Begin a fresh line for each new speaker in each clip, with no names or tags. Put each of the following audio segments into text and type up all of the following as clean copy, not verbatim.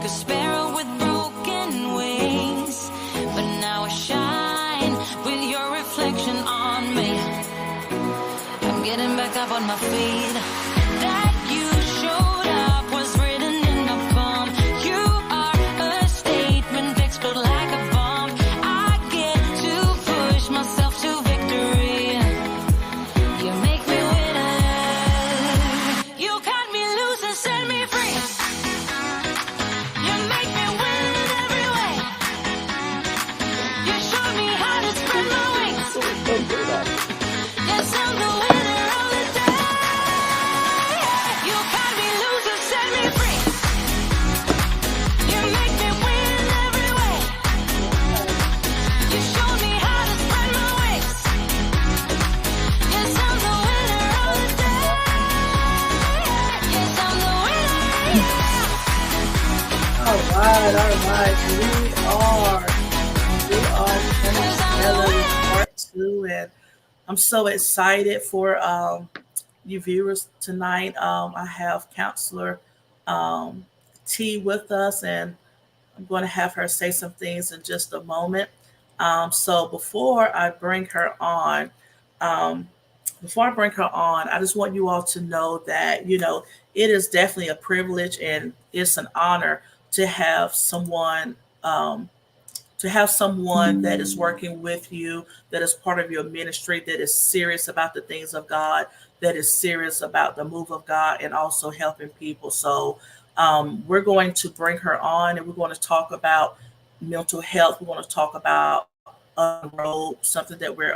a sparrow with broken wings, but now I shine with your reflection on me. I'm getting back up on my feet. That you showed up was written in my palm. You are a statement that explode like a bomb. I get to push myself to victory. You make me winner. You cut me loose and set me free. You make me win in every way. You showed me how to spread my wings. Yes, I'm the winner of the day. You cut me loose and set me free. You make me win in every way. You showed me how to spread my wings. Yes, I'm the winner of the day. Yes, I'm the winner.
All right. We are finished together with part 2, and I'm so excited for you viewers tonight. I have Counselor T with us, and I'm going to have her say some things in just a moment. So um, before I bring her on, I just want you all to know that, it is definitely a privilege and it's an honor to have someone that is working with you, that is part of your ministry, that is serious about the things of God, that is serious about the move of God, and also helping people. So we're going to bring her on, and we're going to talk about mental health. We're going to talk about road, something that we're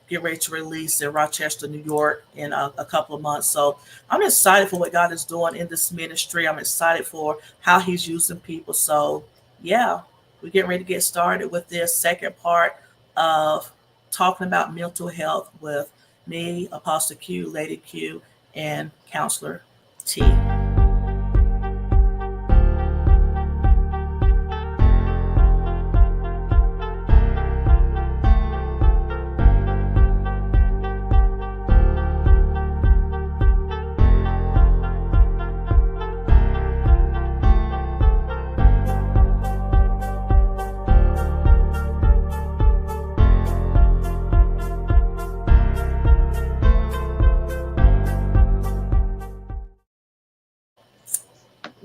getting ready to release in Rochester, New York, in a couple of months. So I'm excited for what God is doing in this ministry. I'm excited for how He's using people. So yeah, we're getting ready to get started with this second part of talking about mental health with me, Apostle Q, Lady Q, and Counselor T.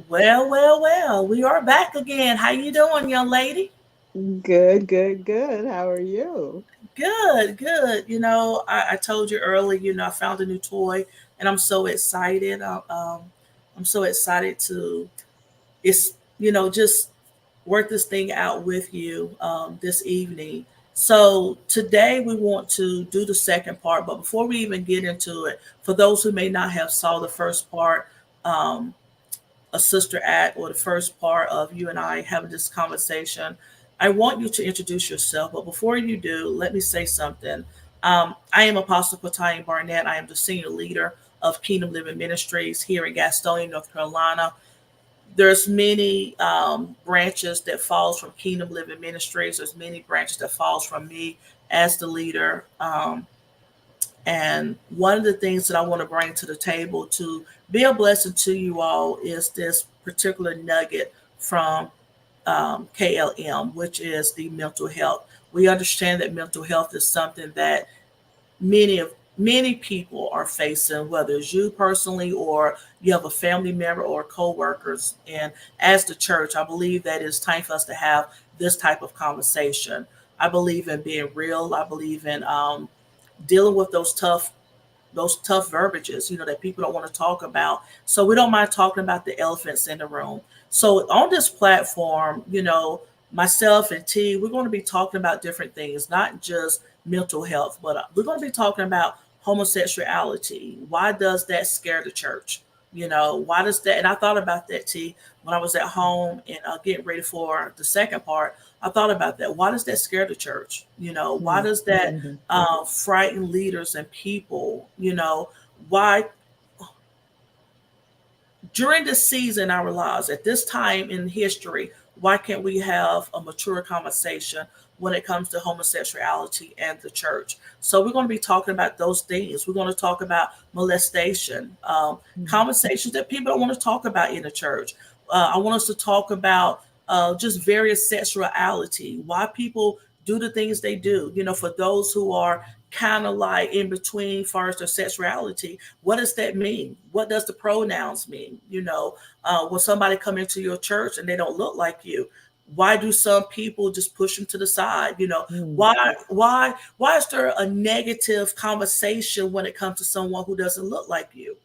Well. We are back again. How you doing, young lady?
Good. How are you?
Good. I told you earlier, I found a new toy, and I'm so excited. I'm so excited to, just work this thing out with you this evening. So today we want to do the second part, but before we even get into it, for those who may not have saw the first part, um, a sister act, or the first part of you and I having this conversation, I want you to introduce yourself. But before you do, let me say something. I am Apostle Pataya Barnett. I am the senior leader of Kingdom Living Ministries here in Gastonia, North Carolina. There's many branches that falls from Kingdom Living Ministries. There's many branches that falls from me as the leader. And one of the things that I want to bring to the table to be a blessing to you all is this particular nugget from KLM, which is the mental health. We understand that mental health is something that many people are facing, whether it's you personally or you have a family member or co-workers. And as the church, I believe that it's time for us to have this type of conversation. I believe in being real. I believe in dealing with those tough verbiages, that people don't want to talk about. So we don't mind talking about the elephants in the room. So on this platform, myself and T, we're going to be talking about different things, not just mental health, but we're going to be talking about homosexuality. Why does that scare the church? Why does that? And I thought about that, T, when I was at home and getting ready for the second part. I thought about that. Why does that scare the church? Why does that frighten leaders and people? Why during this season in our lives, at this time in history, why can't we have a mature conversation when it comes to homosexuality and the church? So we're going to be talking about those things. We're going to talk about molestation, conversations that people don't want to talk about in the church. I want us to talk about just various sexuality, why people do the things they do. For those who are kind of like in between far as their sexuality, what does that mean? What does the pronouns mean? When somebody come into your church and they don't look like you, why do some people just push them to the side?
Mm.
Why is there a negative conversation when it comes to someone who doesn't look like you?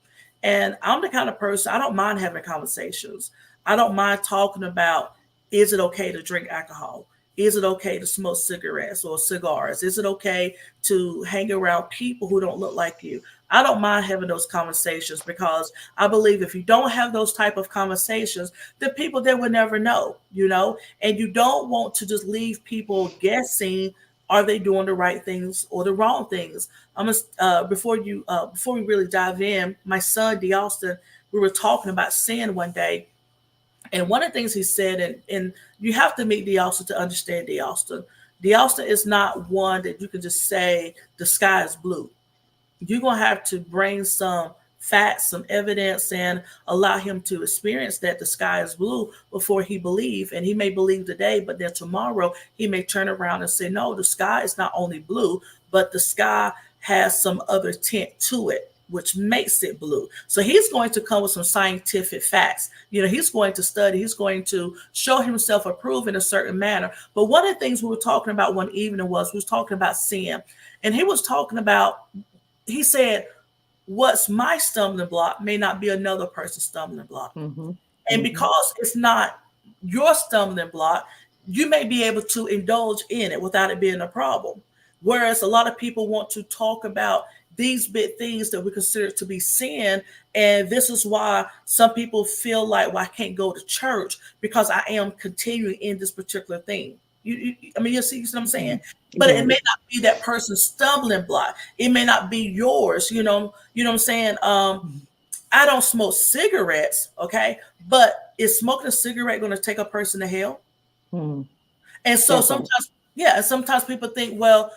And I'm the kind of person, I don't mind having conversations. I don't mind talking about, is it okay to drink alcohol? Is it okay to smoke cigarettes or cigars? Is it okay to hang around people who don't look like you? I don't mind having those conversations, because I believe if you don't have those type of conversations, the people there will never know, and you don't want to just leave people guessing, are they doing the right things or the wrong things? Before we really dive in, my son D. Austin, we were talking about sin one day, and one of the things he said, and you have to meet D. Austin to understand D. Austin. D. Austin is not one that you can just say the sky is blue. You're going to have to bring some facts, some evidence, and allow him to experience that the sky is blue before he believe. And he may believe today, but then tomorrow he may turn around and say, no, the sky is not only blue, but the sky has some other tint to it, which makes it blue. So he's going to come with some scientific facts. He's going to study, he's going to show himself approved in a certain manner. But one of the things we were talking about one evening was, we was talking about sin. And he said, what's my stumbling block may not be another person's stumbling block.
Mm-hmm.
And because it's not your stumbling block, you may be able to indulge in it without it being a problem. Whereas a lot of people want to talk about these big things that we consider to be sin. And this is why some people feel like, well, I can't go to church because I am continuing in this particular thing. You see what I'm saying? But it may not be that person's stumbling block. It may not be yours. You know what I'm saying? I don't smoke cigarettes, okay? But is smoking a cigarette going to take a person to hell?
Mm.
And so sometimes people think, well,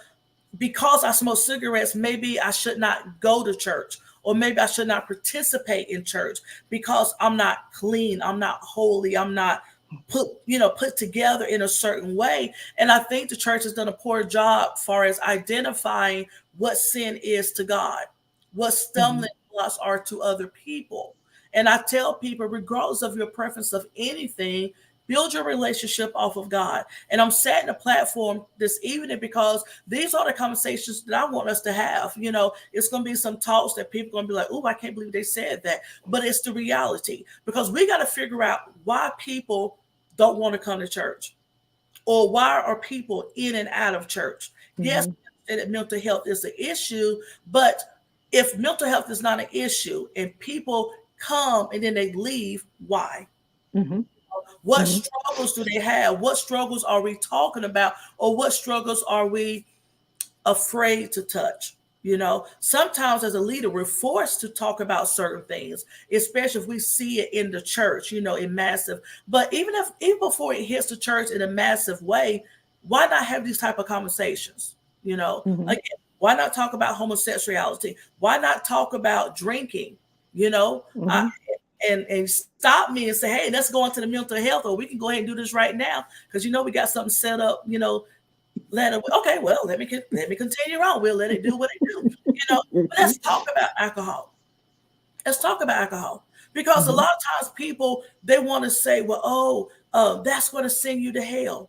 because I smoke cigarettes, maybe I should not go to church, or maybe I should not participate in church because I'm not clean, I'm not holy, I'm not put together in a certain way. And I think the church has done a poor job far as identifying what sin is to God, what stumbling blocks are to other people. And I tell people, regardless of your preference of anything, build your relationship off of God. And I'm setting a platform this evening because these are the conversations that I want us to have. It's going to be some talks that people are going to be like, oh, I can't believe they said that. But it's the reality, because we got to figure out why people don't want to come to church, or why are people in and out of church. Mm-hmm. Yes, that mental health is an issue, but if mental health is not an issue and people come and then they leave, why? Mm-hmm. What struggles do they have? What struggles are we talking about? Or what struggles are we afraid to touch? Sometimes as a leader, we're forced to talk about certain things, especially if we see it in the church, in massive. But even before it hits the church in a massive way, why not have these type of conversations? Again, why not talk about homosexuality? Why not talk about drinking? And stop me and say, hey, let's go into the mental health, or we can go ahead and do this right now because we got something set up. Okay, well, let me continue on. We'll let it do what it do. But let's talk about alcohol. Let's talk about alcohol, because a lot of times people, they want to say, well, that's going to send you to hell.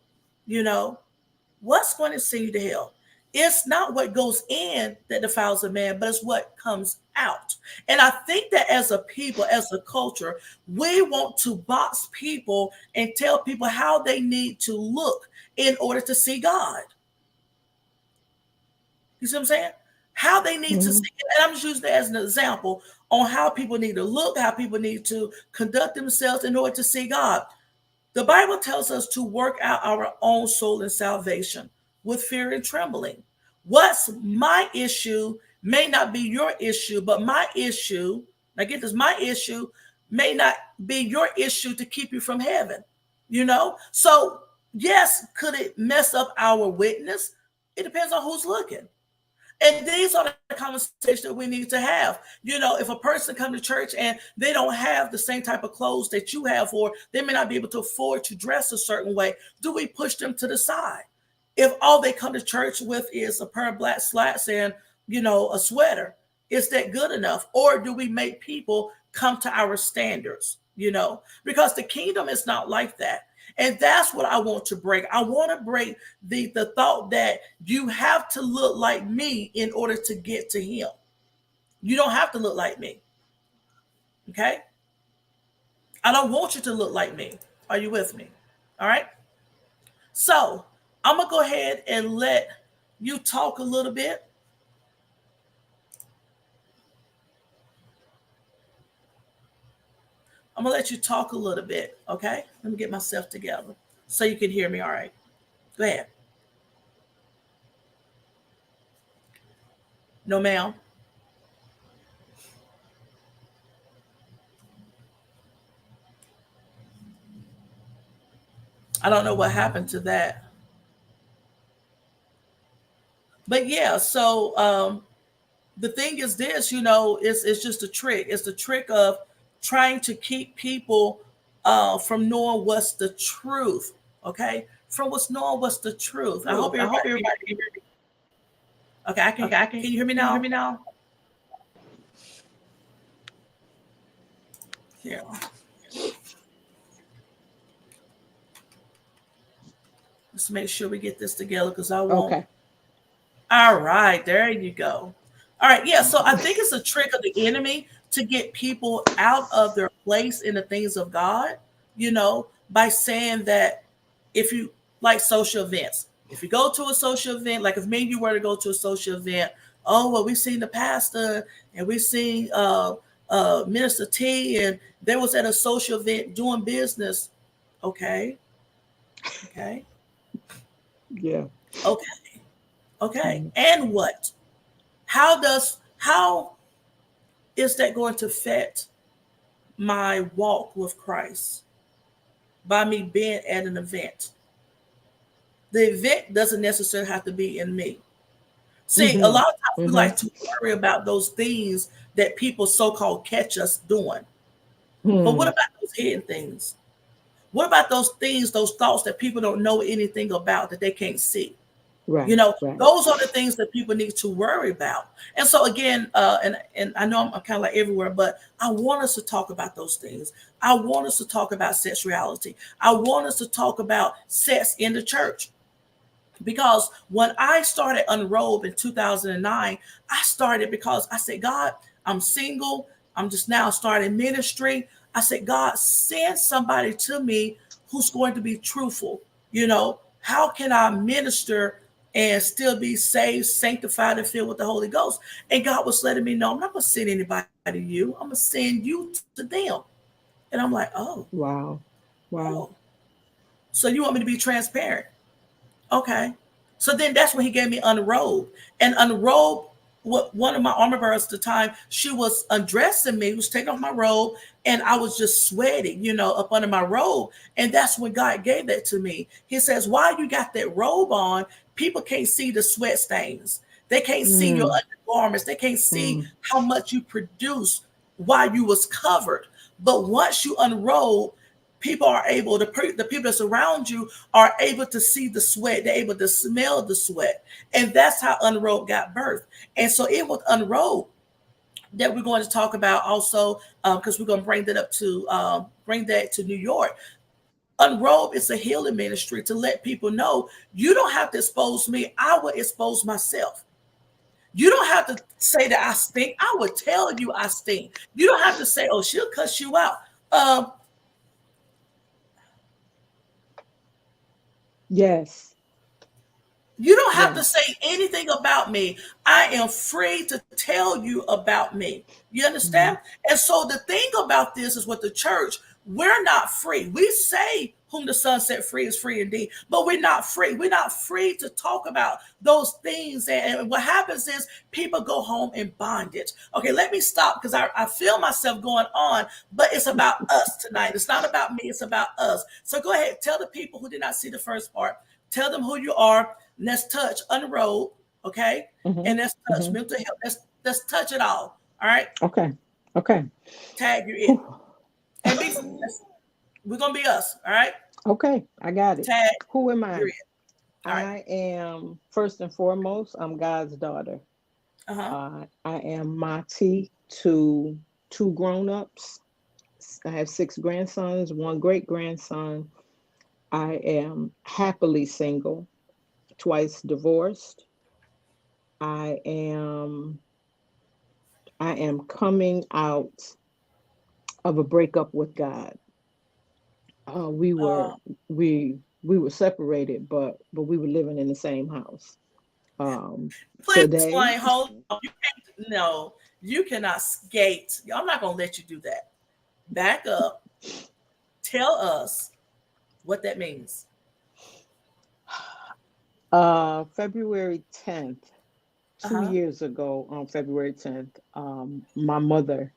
What's going to send you to hell? It's not what goes in that defiles a man, but it's what comes out. And I think that as a people, as a culture, we want to box people and tell people how they need to look in order to see God. You see what I'm saying? How they need to see it. And I'm just using that as an example on how people need to look, how people need to conduct themselves in order to see God. The Bible tells us to work out our own soul and salvation with fear and trembling. What's my issue may not be your issue, but my issue, now get this, my issue may not be your issue to keep you from heaven. So yes, could it mess up our witness? It depends on who's looking. And these are the conversations that we need to have. You know, if a person come to church and they don't have the same type of clothes that you have, or they may not be able to afford to dress a certain way, do we push them to the side? If all they come to church with is a pair of black slacks and, you know, a sweater, is that good enough? Or do we make people come to our standards? You know, because the kingdom is not like that. And that's what I want to break. I want to break the thought that you have to look like me in order to get to him. You don't have to look like me. Okay? I don't want you to look like me. Are you with me? All right? So I'm going to go ahead and let you talk a little bit. I'm going to let you talk a little bit, okay? Let me get myself together so you can hear me all right. Go ahead. No, ma'am. I don't know what happened to that. But yeah, so the thing is this, you know, it's just a trick. It's the trick of trying to keep people from knowing what's the truth. Okay, from what's knowing what's the truth. I hope everybody can hear me. Okay, can you hear me now? Can you hear me now? Yeah. Let's make sure we get this together because I won't.
Okay.
All right, there you go. All right, yeah. So I think it's a trick of the enemy to get people out of their place in the things of God, you know, by saying that if you like social events, if you go to a social event, like if me and you were to go to a social event, oh, well, we've seen the pastor and we've seen Minister T, and they was at a social event doing business. Okay. Okay.
Yeah.
Okay. Okay. And what? How is that going to affect my walk with Christ by me being at an event? The event doesn't necessarily have to be in me. See, a lot of times we like to worry about those things that people so-called catch us doing. But what about those hidden things? What about those things, those thoughts that people don't know anything about, that they can't see?
Right.
You know,
right.
Those are the things that people need to worry about. And so again, and I know I'm kind of like everywhere, but I want us to talk about those things. I want us to talk about sexuality. I want us to talk about sex in the church. Because when I started Unrobe in 2009, I started because I said, God, I'm single. I'm just now starting ministry. I said, God, send somebody to me who's going to be truthful. You know, how can I minister and still be saved, sanctified, and filled with the Holy Ghost? And God was letting me know, I'm not going to send anybody to you. I'm going to send you to them. And I'm like, oh.
Wow.
Oh. So you want me to be transparent? Okay. So then that's when he gave me Unrobe. And Unrobe, one of my armor bearers at the time, she was undressing me, was taking off my robe, and I was just sweating, you know, up under my robe. And that's when God gave that to me. He says, while you got that robe on, people can't see the sweat stains. They can't see your undergarments. They can't see how much you produce while you was covered. But once you unrobe, people are able to, the people that's around you are able to see the sweat. They're able to smell the sweat. And that's how Unrobe got birthed. And so it was Unrobe that we're going to talk about also, because we're going to bring that to New York. Unrobe is a healing ministry to let people know you don't have to expose me. I will expose myself. You don't have to say that I stink. I will tell you I stink. You don't have to say, oh, she'll cuss you out.
Yes.
You don't have to say anything about me. I am free to tell you about me. You understand? And so the thing about this is with the church, we're not free. We say whom the Son set free is free indeed, but we're not free. We're not free to talk about those things. And what happens is people go home in bondage. Okay, let me stop because I feel myself going on, but it's about us tonight. It's not about me. It's about us. So go ahead. Tell the people who did not see the first part. Tell them who you are. Let's touch, Unrobe. Okay,
Mm-hmm.
and let's touch
Mm-hmm.
mental health. Let's touch it all right.
Okay. Okay.
Tag you in
Whew.
and we're gonna be us. All right,
Okay, I got it.
tag
Who am
you're
I?
in. All right.
I am first and foremost, I'm God's daughter.
Uh-huh.
I am Mati to two grown-ups. I have six grandsons, one great grandson. I am happily single, twice divorced. I am I am coming out of a breakup with God. We were
uh
we were separated, but we were living in the same house.
Please
Today,
explain. Hold on. You can't, no, you cannot skate. I'm not gonna let you do that. Back up. Tell us what that means.
February 10th, two
Uh-huh.
years ago on February 10th, my mother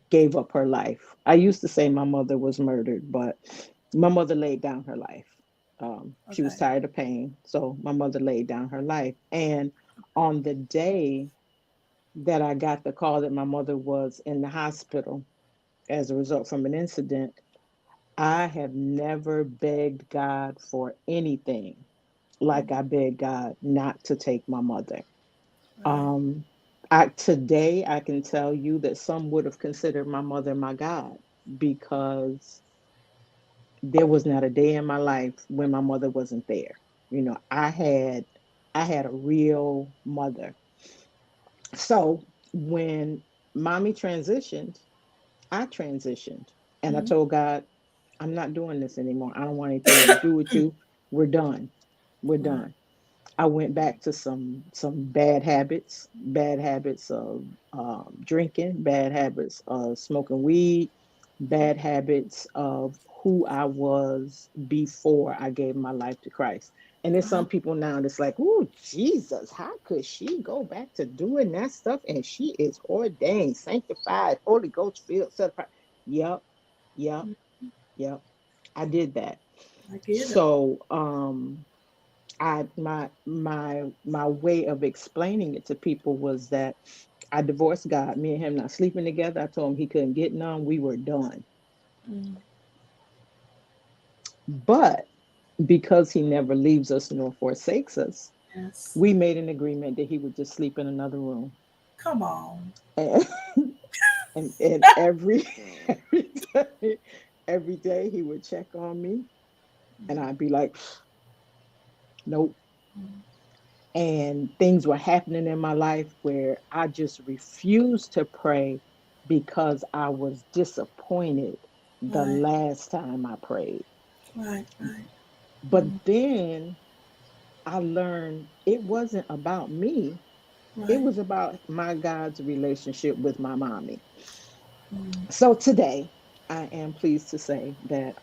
gave up her life. I used to say my mother was murdered, but my mother laid down her life. She was
Okay.
tired of pain, so my mother laid down her life. And on the day that I got the call that my mother was in the hospital as a result from an incident, I have never begged God for anything like I begged God not to take my mother.
Right.
Um, today I can tell you that some would have considered my mother my God because there was not a day in my life when my mother wasn't there. You know, I had a real mother. So when mommy transitioned, I transitioned and I
Mm-hmm.
told God, I'm not doing this anymore. I don't want anything to do with you. We're done. We're
Right.
done. I went back to some bad habits of drinking, bad habits of smoking weed, bad habits of who I was before I gave my life to Christ. And there's
Uh-huh.
some people now that's like, oh, Jesus, how could she go back to doing that stuff? And she is ordained, sanctified, Holy Ghost filled, certified. Yep, yep, yep. I did that.
I get it.
So, I my way of explaining it to people was that I divorced God. Me and him not sleeping together. I told him he couldn't get none. We were done.
Mm.
But because he never leaves us nor forsakes us,
Yes.
we made an agreement that he would just sleep in another room.
Come on.
And and every day he would check on me, and I'd be like, nope.
Mm.
And things were happening in my life where I just refused to pray because I was disappointed the
Right.
last time I prayed.
Right. Right.
But then I learned it wasn't about me, it
Right.
was about my God's relationship with my mommy.
Mm.
So today, I am pleased to say that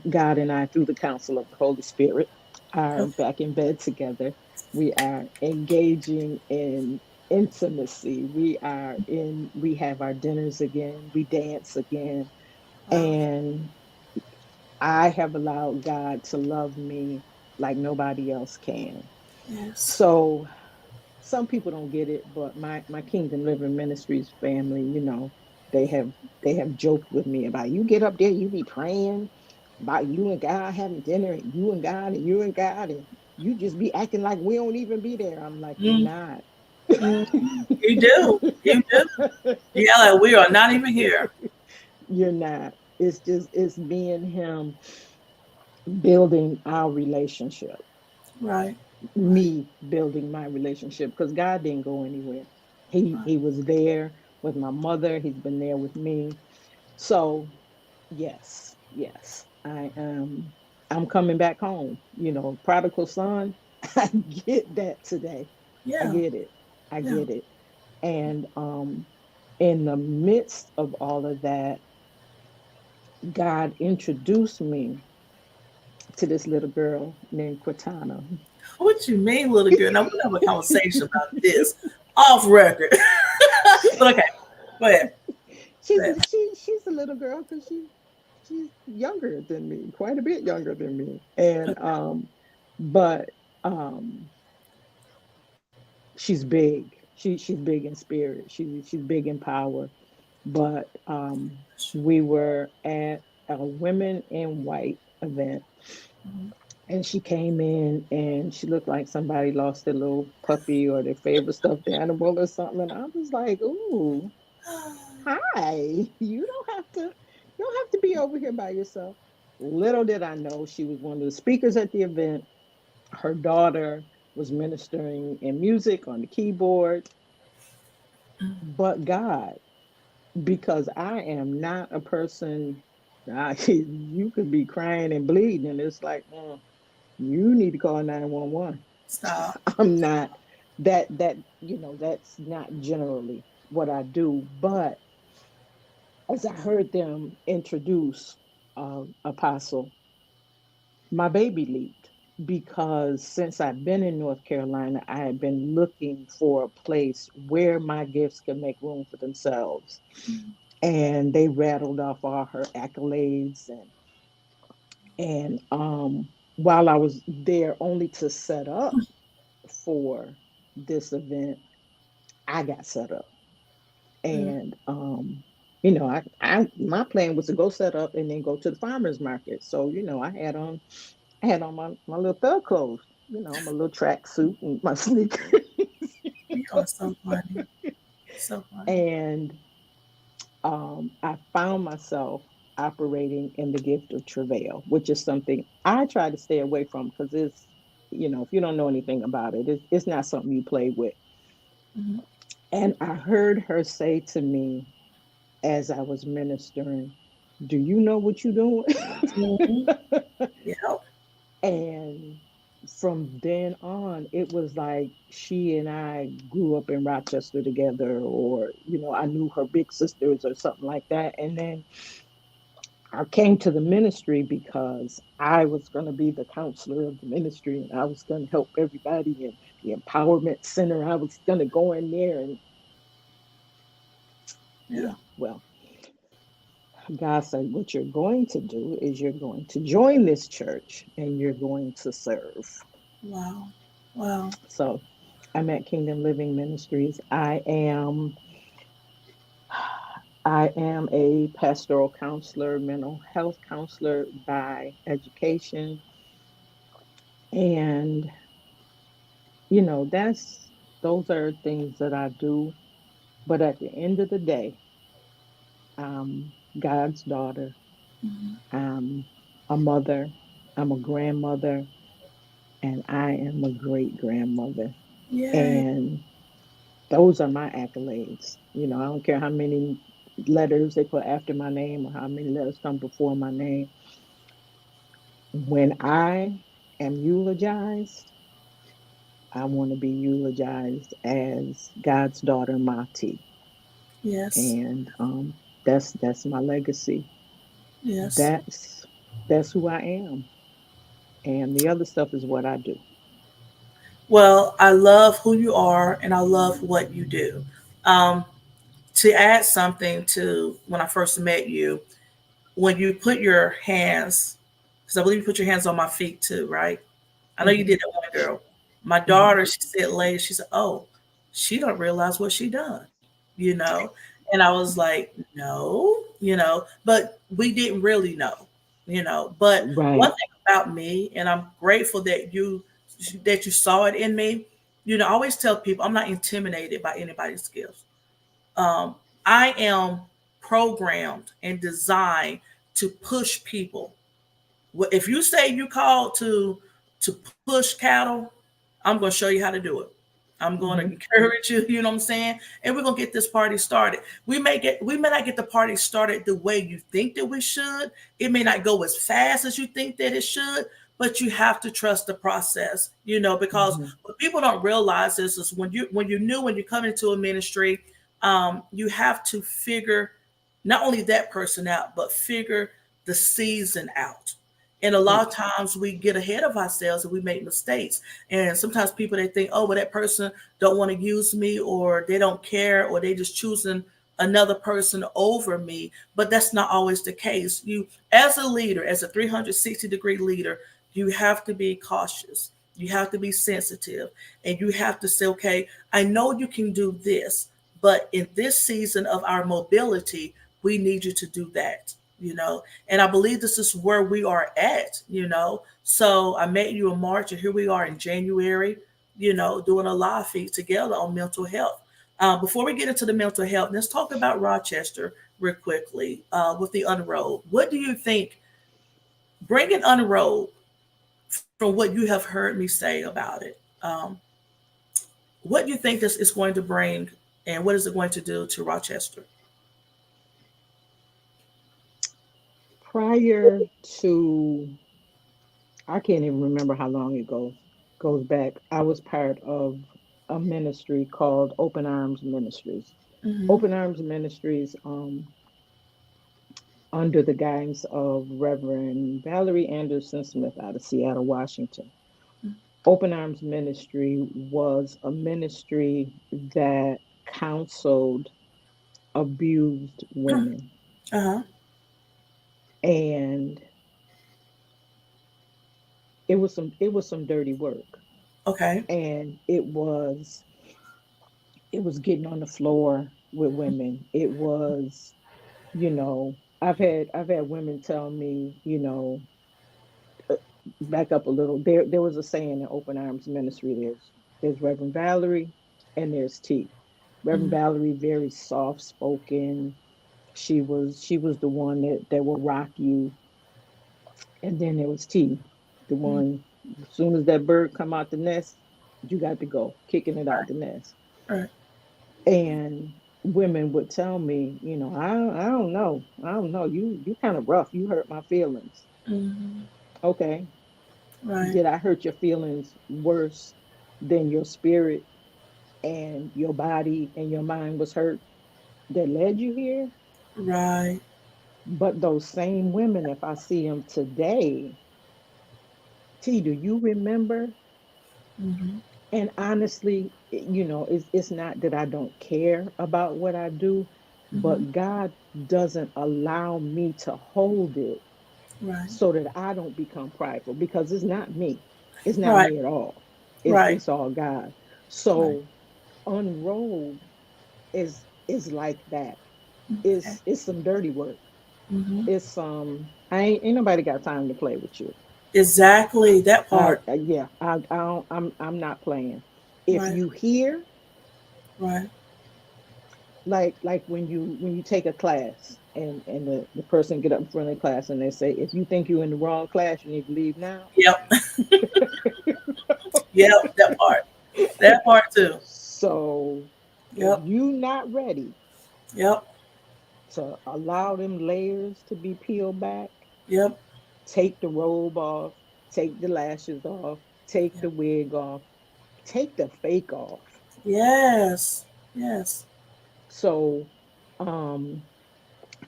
God and I, through the counsel of the Holy Spirit, are
Okay.
back in bed together. We are engaging in intimacy. We have our dinners again. We dance again.
Wow.
And I have allowed God to love me like nobody else can.
Yes.
So some people don't get it, but my Kingdom Living Ministries family, they have they have joked with me about you get up there, you be praying about you and God having dinner, and you and God and you and God, and you just be acting like we don't even be there. I'm like, you're
Mm.
not.
Mm. You do. You do. Yeah, like we are not even here.
You're not. It's me and him building our relationship,
Right. Right.
me building my relationship, because God didn't go anywhere. He
Right.
he was there with my mother. He's been there with me. So yes, yes, I am. I'm coming back home. Prodigal son. I get that today. I
Yeah.
get it. I
Yeah.
get it. And in the midst of all of that, God introduced me to this little girl named Cortana.
What you mean, little girl? Now we'll have a conversation about this off record. But okay, go ahead. Go ahead.
She's a little girl because she's younger than me, quite a bit younger than me. And but um she's big. She's big in spirit. She's big in power. But we were at a Women in White event,
Mhm.
and she came in and she looked like somebody lost their little puppy or their favorite stuffed animal or something. And I was like, "Ooh, hi! You don't have to be over here by yourself." Little did I know she was one of the speakers at the event. Her daughter was ministering in music on the keyboard, but God, because I am not a person. You could be crying and bleeding, and it's like, you need to call 911.
Stop.
I'm not that that's not generally what I do. But as I heard them introduce Apostle, my baby leaped because since I've been in North Carolina, I had been looking for a place where my gifts could make room for themselves. And they rattled off all her accolades, and while I was there only to set up for this event, I got set up.
Mm.
And I my plan was to go set up and then go to the farmers market. So, I had on my little thug clothes, my little track suit and my sneakers.
You are so funny. So funny.
And I found myself operating in the gift of travail, which is something I try to stay away from because if you don't know anything about it, it's not something you play with.
Mhm.
And I heard her say to me as I was ministering, "Do you know what you're doing?"
Mhm. Yep.
And from then on, it was like she and I grew up in Rochester together, or, I knew her big sisters or something like that. And then I came to the ministry because I was going to be the counselor of the ministry and I was going to help everybody in the empowerment center. I was going to go in there and,
Yeah.
yeah, well, God said, what you're going to do is you're going to join this church and you're going to serve.
Wow. Wow.
So I'm at Kingdom Living Ministries. I am a pastoral counselor, mental health counselor by education. And, those are things that I do. But at the end of the day, I'm God's daughter.
Mhm.
I'm a mother. I'm a grandmother. And I am a great grandmother.
Yay.
And those are my accolades. I don't care how many letters they put after my name or how many letters come before my name. When I am eulogized, I want to be eulogized as God's daughter, Mati,
Yes.
and that's my legacy.
Yes.
That's who I am, and the other stuff is what I do.
Well, I love who you are and I love what you do. Um, to add something to when I first met you, when you put your hands, because I believe you put your hands on my feet too, right? I know you
Hmm.
did that one girl. My
Hmm.
daughter, she said later, she said, "Oh, she don't realize what she done," you know. And I was like, "No," but we didn't really know, But one
Right.
thing about me, and I'm grateful that you saw it in me. I always tell people I'm not intimidated by anybody's gifts. Um, I am programmed and designed to push people. If you say you called to push cattle, I'm going to show you how to do it. I'm going to
Hmm.
encourage you. You know what I'm saying? And we're going to get this party started. We may not get the party started the way you think that we should. It may not go as fast as you think that it should, but you have to trust the process. Because
Hmm.
what people don't realize is when you come into a ministry, you have to figure not only that person out, but figure the season out. And a lot of times we get ahead of ourselves and we make mistakes. And sometimes people they think, oh, well, that person don't want to use me, or they don't care, or they just choosing another person over me. But that's not always the case. You, as a leader, as a 360-degree leader, you have to be cautious. You have to be sensitive, and you have to say, okay, I know you can do this, but in this season of our mobility, we need you to do that, you know. And I believe this is where we are at, you know. So I met you in March, and here we are in January, you know, doing a live feed together on mental health. Before we get into the mental health, let's talk about Rochester real quickly with the Unrolled. What do you think bringing Unrolled, from what you have heard me say about it, what do you think this is going to bring, and what is it going to do to Rochester?
Prior to, I can't even remember how long it goes back. I was part of a ministry called Open Arms Ministries.
Mm-hmm.
Open Arms Ministries, under the guidance of Reverend Valerie Anderson Smith out of Seattle, Washington. Open Arms Ministry was a ministry that counseled abused women.
Uh-huh.
And it was some dirty work.
Okay.
And it was getting on the floor with women. It was, I've had women tell me, back up a little. There was a saying in Open Arms Ministry. There's Reverend Valerie, and there's T. Reverend
Mm-hmm.
Valerie, very soft spoken. She was the one that will rock you. And then there was T, the
Mm-hmm.
one, as soon as that bird come out the nest, you got to go, kicking it out the nest.
Right.
And women would tell me, I don't know, you kind of rough, you hurt my feelings.
Mm-hmm.
Okay,
Right.
did I hurt your feelings worse than your spirit and your body and your mind was hurt that led you here?
Right.
But those same women, if I see them today, T, do you remember?
Mm-hmm.
And honestly, it's not that I don't care about what I do,
Mm-hmm.
but God doesn't allow me to hold it
Right.
so that I don't become prideful, because it's not me. It's not
Right.
me at all. It's
Right.
it's all God.
Right.
So unrolled is like that.
Okay.
It's some dirty work.
Mm-hmm.
It's I ain't nobody got time to play with you.
Exactly that part.
Yeah, I don't, I'm not playing. If
Right.
you hear,
Right.
like when you take a class, and the person get up in front of the class and they say, if you think you're in the wrong class, you need to leave now.
Yep. Yep. That part. That part too.
So if
Yep.
you not ready
Yep.
to allow them layers to be peeled back,
Yep.
take the robe off, take the lashes off, take
Yep.
the wig off, take the fake off.
Yes. Yes.
So um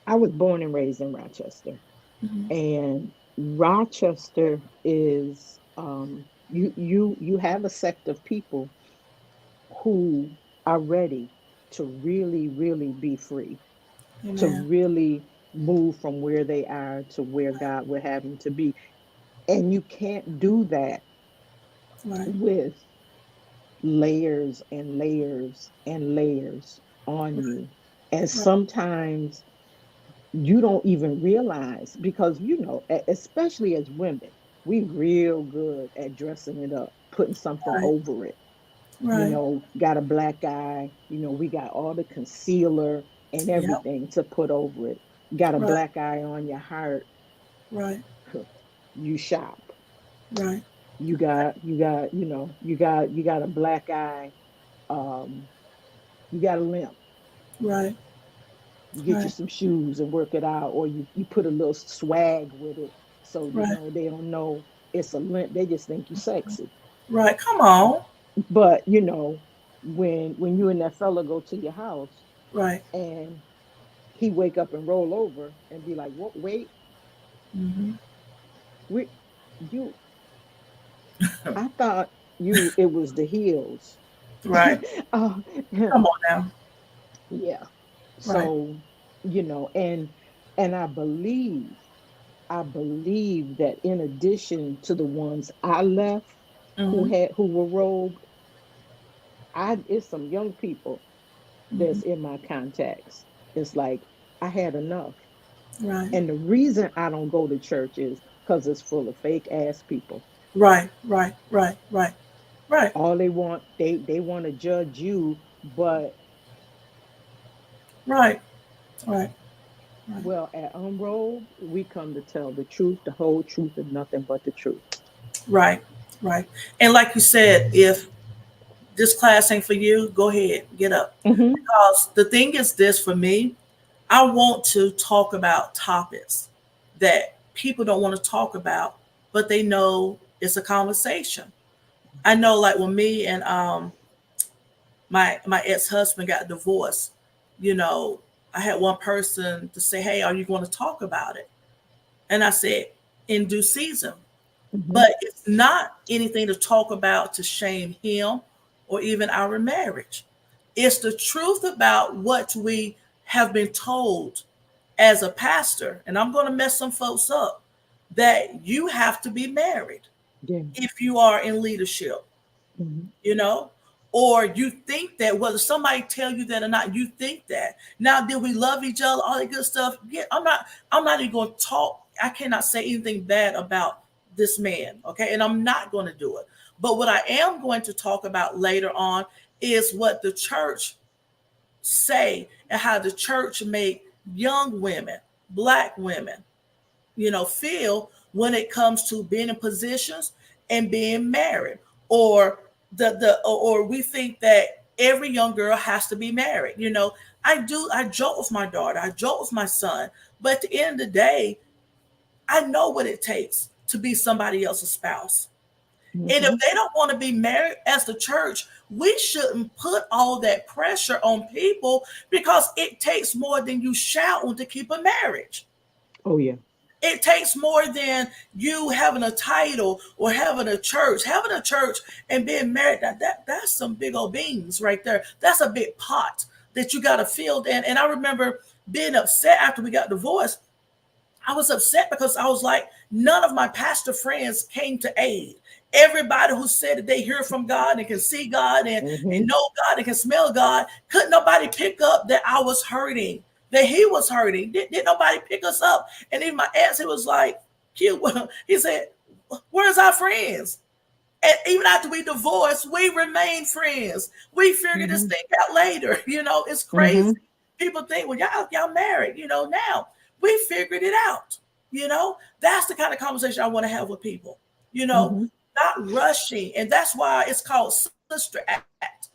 I was born and raised in Rochester.
Mm-hmm.
And Rochester is, you have a sect of people who are ready to really, really be free, to
Amen.
really move from where they are to where God would have them to be. And you can't do that
Right.
with layers and layers and layers on
Right.
you. And
Right.
sometimes you don't even realize, because especially as women, we real good at dressing it up, putting something
Right.
over it.
Right.
Got a black eye, we got all the concealer and
Yep.
everything to put over it. Got a
Right.
black eye on your heart,
Right.
you shop.
Right.
You got a black eye, um you got a limp.
Right.
You get you
Right.
some shoes and work it out, or you put a little swag with it, so
Right.
they don't know it's a limp. They just think you sexy.
Right. Come on.
But when you and that fella go to your house,
Right.
and he wake up and roll over and be like, "What? Wait,
Mm-hmm.
we you? I thought it was the heels."
Right.
uh,
Come on now.
yeah.
Right.
So, and I believe that in addition to the ones I left,
Mm-hmm.
who were rogue. It's some young people
Mm-hmm.
that's in my contacts. It's like I had enough.
Right.
And the reason I don't go to church is because it's full of fake ass people.
Right. Right. Right. Right. Right.
All they want to judge you, but
Right. Right. Right.
well, at Unrolled, we come to tell the truth, the whole truth, and nothing but the truth.
Right. Right. And like you said, if this class ain't for you, go ahead, get up.
Mm-hmm.
Because the thing is this for me, I want to talk about topics that people don't want to talk about, but they know it's a conversation. I know like when me and my ex-husband got divorced, you know, I had one person to say, "Hey, are you going to talk about it?" And I said, "In due season."
Mm-hmm.
But it's not anything to talk about to shame him or even our marriage. It's the truth about what we have been told as a pastor. And I'm going to mess some folks up that you have to be married
Yeah.
if you are in leadership,
Mm-hmm.
you know, or you think that whether somebody tell you that or not, you think that. Now, did we love each other, all that good stuff? Yeah, I'm not even going to talk. I cannot say anything bad about this man, okay? And I'm not going to do it. But what I am going to talk about later on is what the church say and how the church make young women, black women, feel when it comes to being in positions and being married, or or we think that every young girl has to be married. I joke with my daughter, I joke with my son, but at the end of the day, I know what it takes to be somebody else's spouse. And if
Mm-hmm.
they don't want to be married as the church, we shouldn't put all that pressure on people, because it takes more than you shouting to keep a marriage.
Oh yeah.
It takes more than you having a title or having a church. Having a church and being married, that's some big old beans right there. That's a big pot that you got to fill. And I remember being upset after we got divorced. I was upset because I was like, none of my pastor friends came to aid. Everybody who said that they hear from God and can see God and
Mm-hmm.
know God and can smell God, couldn't nobody pick up that I was hurting, that he was hurting. Didn't nobody pick us up. And even my ex, he was like, cute. He said, where's our friends? And even after we divorced, we remained friends. We figured this
Mm-hmm.
thing out later. It's crazy.
Mm-hmm.
People think, well, y'all married, now. We figured it out. That's the kind of conversation I want to have with people,
Mm-hmm.
not rushing. And that's why it's called Sister Act,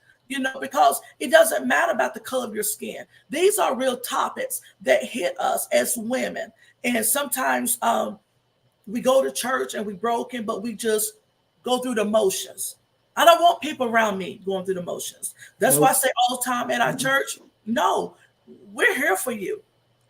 because it doesn't matter about the color of your skin. These are real topics that hit us as women. And sometimes we go to church and we broken, but we just go through the motions. I don't want people around me going through the motions. That's why I
Nope.
say all the time at our church, no, we're here for you.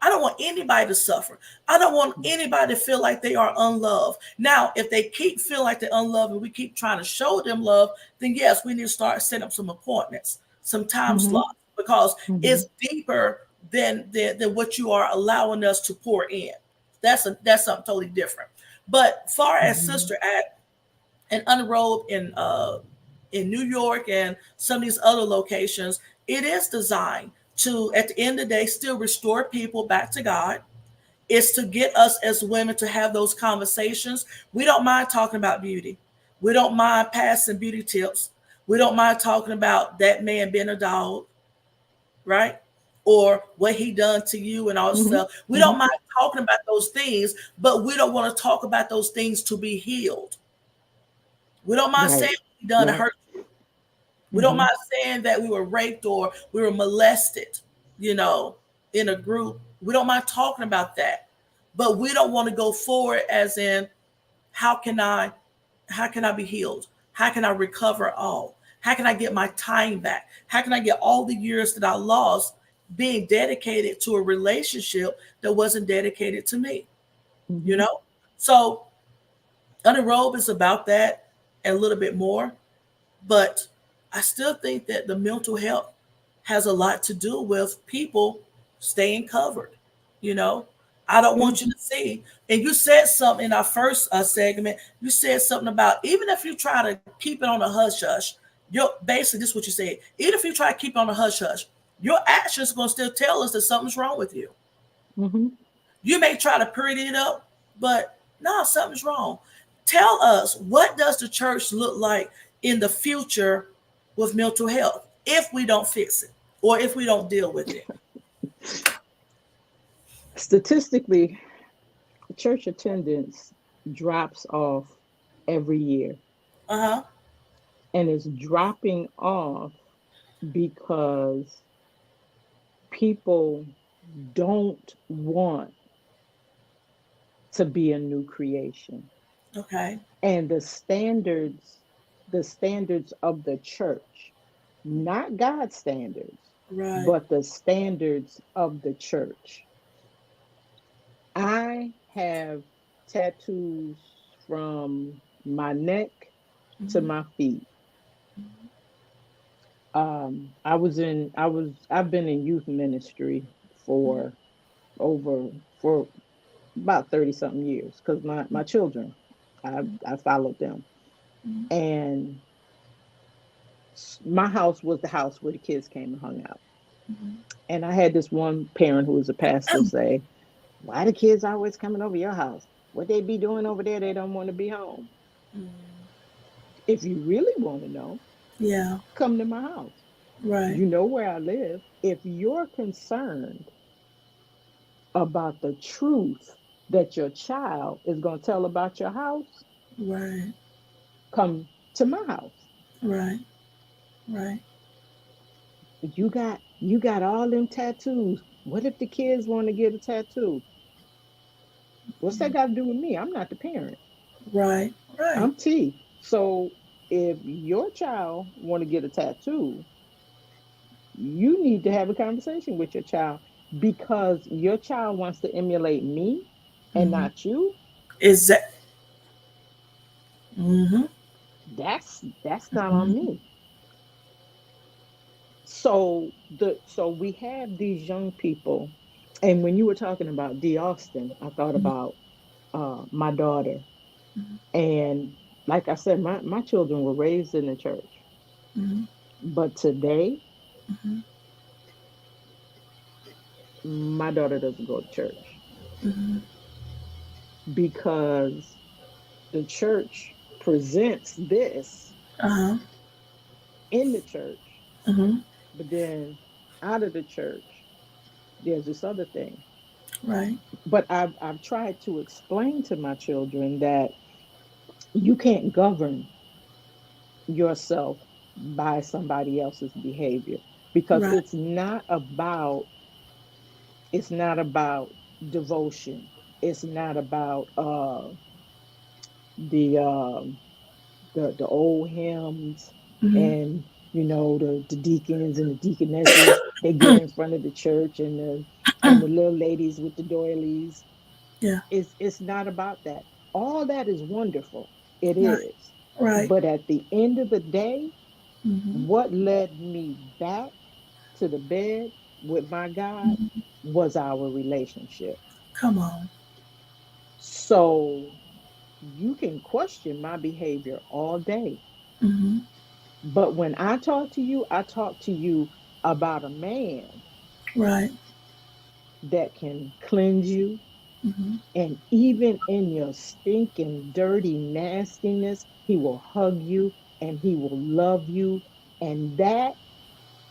I don't want anybody to suffer. I don't want anybody to feel like they are unloved. Now, if they keep feeling like they're unloved and we keep trying to show them love, then yes, we need to start setting up some appointments, some time
Mm-hmm.
slots, because
Mm-hmm.
it's deeper than what you are allowing us to pour in. That's something totally different. But far as
Mm-hmm.
Sister Act and Unrolled in New York and some of these other locations, it is designed to, at the end of the day, still restore people back to God. It's to get us as women to have those conversations. We don't mind talking about beauty. We don't mind passing beauty tips. We don't mind talking about that man being a dog, right? Or what he done to you and all this
Mm-hmm.
stuff. We
Mm-hmm.
don't mind talking about those things, but we don't want to talk about those things to be healed. We don't mind saying
Right.
what we done to
Right.
hurt you. We don't
Mm-hmm.
mind saying that we were raped or we were molested, you know, in a group. We don't mind talking about that. But we don't want to go forward as in, how can I how can I be healed? How can I recover all? How can I get my time back? How can I get all the years that I lost being dedicated to a relationship that wasn't dedicated to me? You
Mm-hmm.
know? So Under Robe is about that and a little bit more. But I still think that the mental health has a lot to do with people staying covered, you know, I don't
Yeah.
want you to see. And you said something in our first segment. You said something about even if you try to keep it on a hush hush, you're basically this is what you said. Even if you try to keep it on a hush hush, your actions are gonna still tell us that something's wrong with you.
Mm-hmm.
You may try to pretty it up, but no, something's wrong. Tell us, what does the church look like in the future with mental health if we don't fix it or if we don't deal with it?
Statistically, church attendance drops off every year,
Uh huh.
and it's dropping off because people don't want to be a new creation.
Okay.
And the standards of the church, not God's standards,
Right.
but the standards of the church. I have tattoos from my neck to
Mm-hmm.
my feet. I've been in youth ministry for over for about 30 something years because my children, I followed them.
Mm-hmm.
And my house was the house where the kids came and hung out. And I had this one parent who was a pastor say, "Why the kids always coming over your house? What they be doing over there? They don't want to be home. If you really want to know,
Yeah.
come to my house.
Right.
You know where I live. If you're concerned about the truth that your child is going to tell about your house,
Right.
come to my house.
Right. Right.
You got all them tattoos. What if the kids want to get a tattoo? What's that got to do with me? I'm not the parent.
Right. Right.
I'm T. So if your child want to get a tattoo, you need to have a conversation with your child because your child wants to emulate me and
Mm-hmm.
not you.
Is that? Mm-hmm.
That's not on me. So we have these young people, and when you were talking about D. Austin, I thought about my daughter. And like I said, my children were raised in the church.
Mm-hmm.
But today,
Mm-hmm.
my daughter doesn't go to church
Mm-hmm.
because the church presents this
Uh-huh.
in the church,
Mm-hmm.
but then out of the church, there's this other thing.
Right.
But I've tried to explain to my children that you can't govern yourself by somebody else's behavior because
Right.
it's not about devotion. It's not about the um the old hymns
Mm-hmm.
and the deacons and the deaconesses. They get in front of the church and the little ladies with the doilies.
Yeah.
It's not about that. All that is wonderful. It
Right.
is.
Right.
But at the end of the day,
Mm-hmm.
what led me back to the bed with my God was our relationship.
Come on.
So you can question my behavior all day.
Mm-hmm.
But when I talk to you about a man
Right.
that can cleanse you.
Mm-hmm.
And even in your stinking, dirty nastiness, he will hug you and he will love you. And that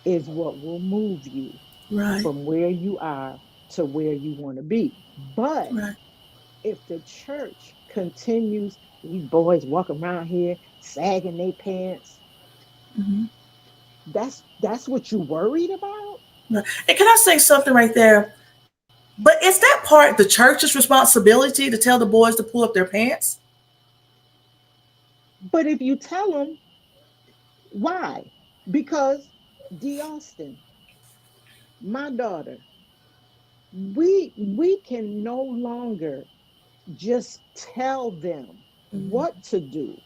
is what will move you
Right.
from where you are to where you want to be. But
Right.
if the church continues, these boys walk around here sagging their pants,
Mm-hmm.
that's what you worried about?
Right. And can I say something right there? But is that part the church's responsibility to tell the boys to pull up their pants?
But if you tell them why, because D. Austin, my daughter, we can no longer just tell them
Mm-hmm.
what to do.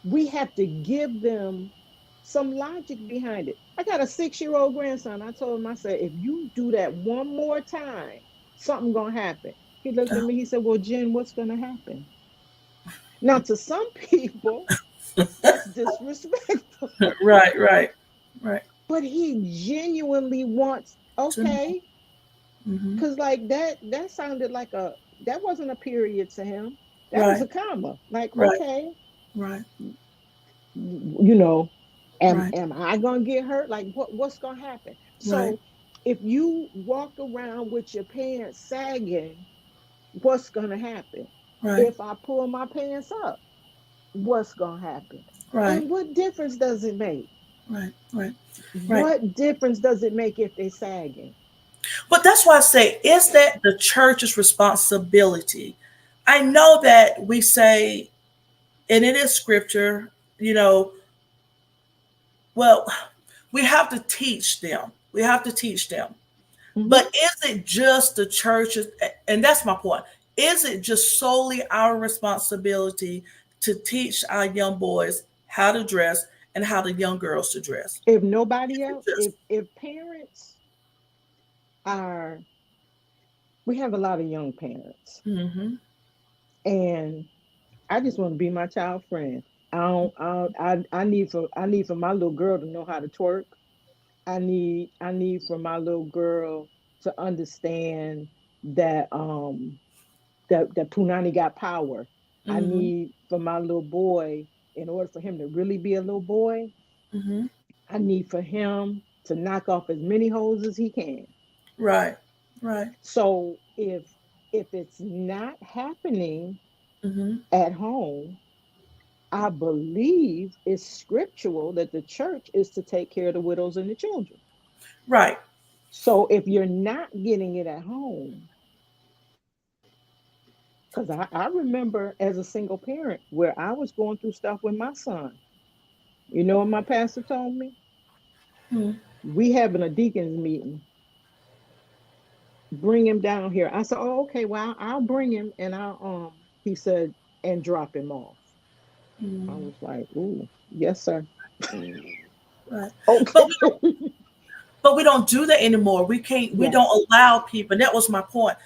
We have to give them some logic behind it. I got a 6-year-old grandson. I told him, I said, if you do that one more time, Something gonna happen. He looked at me, he said, well, Jen, what's gonna happen? Now, to some people, that's disrespectful.
Right, right, right.
But he genuinely wants, okay,
Mm-hmm.
because like that sounded like that wasn't a period to him. That was
Right,
a comma. Like,
right,
okay,
right,
you know,
right,
am I gonna get hurt? Like what's gonna happen?
right,
So if you walk around with your pants sagging, what's gonna happen?
right,
If I pull my pants up, what's gonna happen?
right,
And what difference does it make?
right, right, right.
What difference does it make if they're sagging?
But that's why I say, is that the church's responsibility? I know that we say, and it is scripture, you know, well, we have to teach them. We have to teach them.
Mm-hmm.
But is it just the church's, and that's my point, is it just solely our responsibility to teach our young boys how to dress and how the young girls to dress?
If nobody
Is it
else,
just,
if parents are, we have a lot of young parents,
mm-hmm,
and I just want to be my child friend. I need for my little girl to know how to twerk. I need for my little girl to understand that that Punani got power. I
mm-hmm,
need for my little boy, in order for him to really be a little boy,
mm-hmm,
I need for him to knock off as many holes as he can.
right, right,
So if it's not happening
mm-hmm,
at home, I believe it's scriptural that the church is to take care of the widows and the children.
right,
So if you're not getting it at home, because I remember as a single parent where I was going through stuff with my son. You know what my pastor told me?
mm-hmm,
We having a deacons meeting. Bring him down here. I said, oh, okay, well, I'll bring him and he said, and drop him off. I
mm-hmm,
was like, ooh, yes, sir.
right.
Okay.
But we don't do that anymore. We can't, we
Yes.
don't allow people, and that was my point.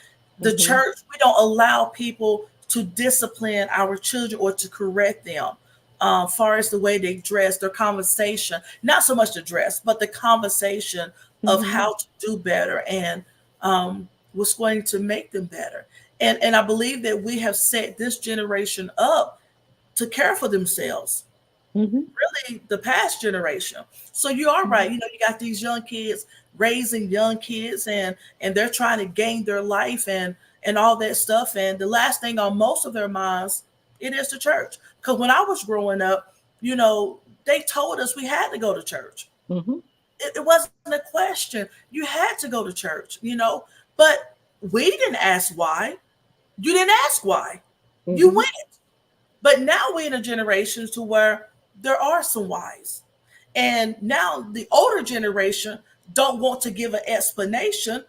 The
Mm-hmm.
church, we don't allow people to discipline our children or to correct them. Far as the way they dress, their conversation, not so much the dress, but the conversation of
Mm-hmm.
how to do better and what's going to make them better. And I believe that we have set this generation up to care for themselves,
Mm-hmm.
really the past generation. So you are right. You know, you got these young kids raising young kids, and they're trying to gain their life and all that stuff. And the last thing on most of their minds, it is the church. Because when I was growing up, you know, they told us we had to go to church.
Mm-hmm.
It wasn't a question. You had to go to church, you know. But we didn't ask why. You didn't ask why. You
Mm-hmm.
went. But now we're in a generation to where there are some whys. And now the older generation don't want to give an explanation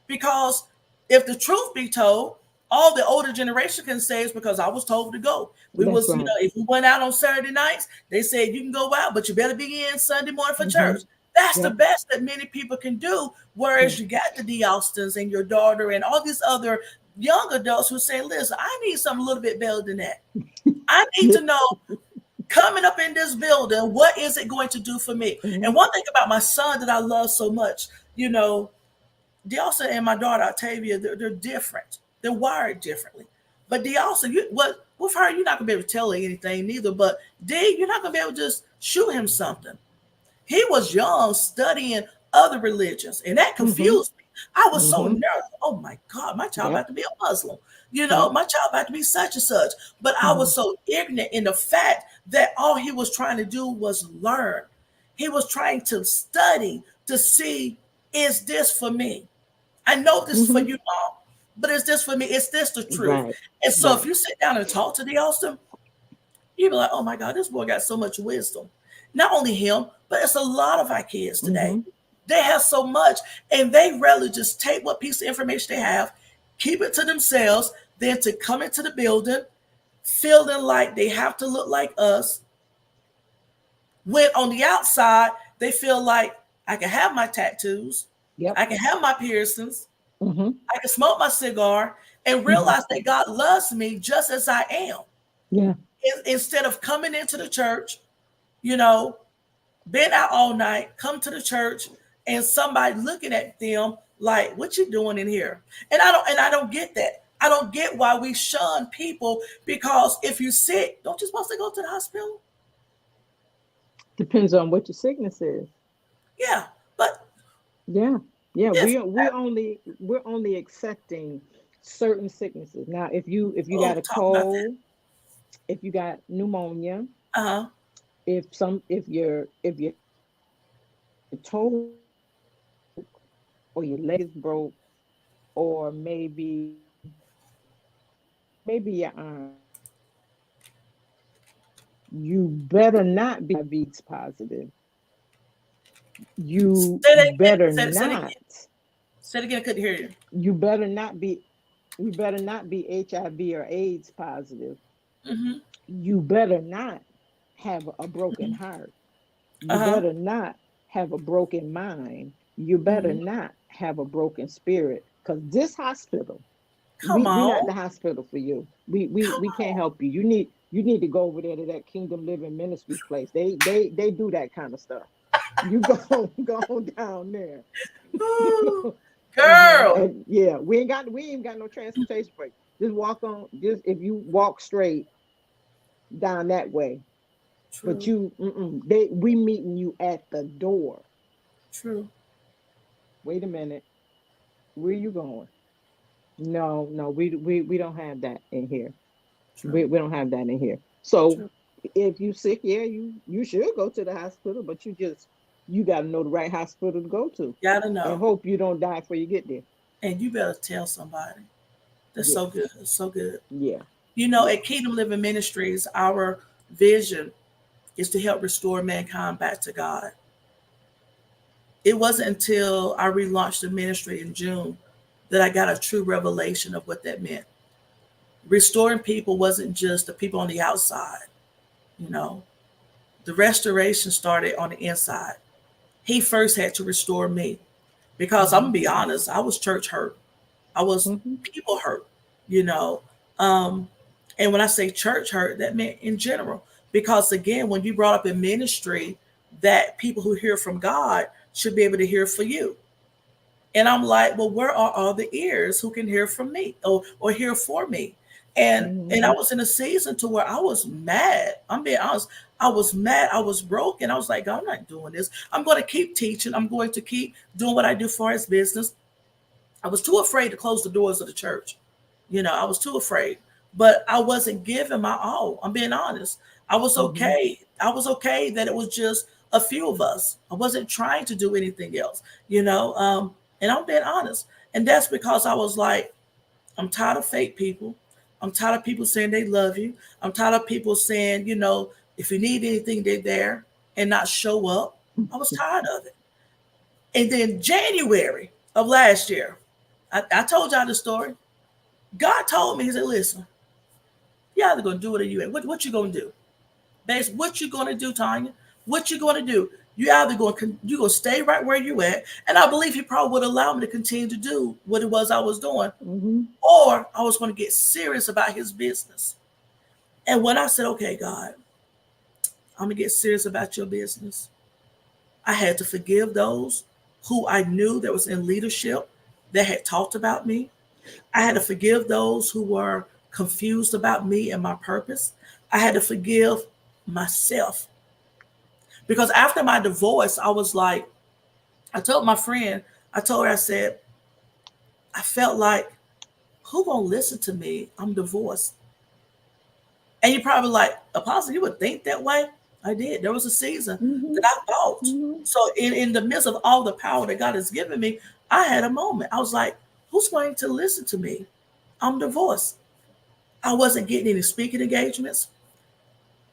because if the truth be told, all the older generation can say is because I was told to go. We
That's
was, you know,
right.
if we went out on Saturday nights, they said you can go out, but you better be in Sunday morning for
Mm-hmm.
church. That's the
Yep.
best that many people can do.
Yeah.
Whereas you got the D. Austins and your daughter and all these other young adults who say, listen, I need something a little bit better than that. I need to know coming up in this building, what is it going to do for me?
Mm-hmm.
And one thing about my son that I love so much, you know, Delsa and my daughter Octavia, they're different. They're wired differently. But Delsa, what with her, you're not gonna be able to tell her anything neither. But D, you're not gonna be able to just shoot him something. He was young, studying other religions, and that
Mm-hmm.
confused me. I was so
Mm-hmm.
nervous. Oh my God, my child
Yep.
about to be a Muslim. You know,
Yep.
my child about to be such and such. But I
Mm-hmm.
was so ignorant in the fact that all he was trying to do was learn. He was trying to study to see, is this for me? I know this is for
Mm-hmm.
you all, but is this for me? Is this the truth?
Right.
And so if
Right.
you sit down and talk to the Austin, you'd be like, oh my God, this boy got so much wisdom. Not only him, but it's a lot of our kids today.
Mm-hmm.
They have so much, and they rather just take what piece of information they have, keep it to themselves, than to come into the building feeling like they have to look like us. When on the outside, they feel like I can have my tattoos,
Yep.
I can have my piercings,
Mm-hmm.
I can smoke my cigar and realize that God loves me just as I am.
Yeah.
Instead of coming into the church, you know, been out all night, come to the church, and somebody looking at them like, "What you doing in here?" And I don't get that. I don't get why we shun people, because if you're sick, don't you supposed to go to the hospital?
Depends on what your sickness is.
Yeah, but
Yeah. Yeah.
yes,
We're only accepting certain sicknesses. Now, if you got
oh,
a
talk about that.
cold, if you got pneumonia,
Uh huh.
if your toe or your leg is broke, or maybe your arm, you better not be diabetes positive. You
Say that again.
better
Say it
not.
again. Say it again. I couldn't hear you.
You better not be. You better not be HIV or AIDS positive.
Mm-hmm.
You better not have a broken heart.
Uh
You
huh.
better not have a broken mind. You better
Mm-hmm.
not have a broken spirit. Because this hospital,
Come
we not
on.
the hospital for you. We
Come
can't
on.
help you. You need to go over there to that Kingdom Living Ministries place. They do that kind of stuff. You go go down there.
Ooh,
Uh-huh.
girl.
And yeah, we ain't got no transportation for you. Just walk on. Just if you walk straight down that way. But
True.
we meeting you at the door.
True.
Wait a minute. Where you going? No, no, we don't have that in here.
True.
We don't have that in here. So
True.
if you sick, yeah, you should go to the hospital, but you got to know the right hospital to go to,
Gotta
and
know.
hope you don't die before you get there.
And you better tell somebody. That's
Yeah,
so good. It's so good.
yeah,
You know,
yeah.
at Kingdom Living Ministries, our vision is to help restore mankind back to God. It wasn't until I relaunched the ministry in June that I got a true revelation of what that meant. Restoring people wasn't just the people on the outside, you know. The restoration started on the inside. He first had to restore me, because I'm
Mm-hmm,
gonna be honest, I was church hurt. I was
mm-hmm,
people hurt, you know. Um, and when I say church hurt, that meant in general. Because again, when you brought up in ministry that people who hear from God should be able to hear for you. And I'm like, well, where are all the ears who can hear from me, or hear for me? And I
mm-hmm,
was in a season to where I was mad. I'm being honest. I was mad. I was broken. I was like, God, I'm not doing this. I'm going to keep teaching. I'm going to keep doing what I do for his business. I was too afraid to close the doors of the church. You know, I was too afraid. But I wasn't giving my all. I'm being honest. I was
mm-hmm,
okay. I was okay that it was just a few of us. I wasn't trying to do anything else, you know. And I'm being honest. And that's because I was like, I'm tired of fake people. I'm tired of people saying they love you. I'm tired of people saying, you know, if you need anything, they're there and not show up. I was tired of it. And then January of last year, I told y'all the story. God told me, he said, listen, you either gonna do it or you ain't. What you gonna do? Base, what you gonna do, Tanya? What you gonna do? You gonna stay right where you at, and I believe he probably would allow me to continue to do what it was I was doing,
mm-hmm.
or I was gonna get serious about his business. And when I said, okay, God, I'm gonna get serious about your business, I had to forgive those who I knew that was in leadership that had talked about me. I had to forgive those who were confused about me and my purpose. I had to forgive myself, because after my divorce, I was like, I told my friend, I told her, I said, I felt like, who gonna listen to me? I'm divorced. And you're probably like, Apostle, you would think that way? I did. There was a season that
Mm-hmm.
I thought.
Mm-hmm.
So in the midst of all the power that God has given me, I had a moment. I was like, who's going to listen to me? I'm divorced. I wasn't getting any speaking engagements.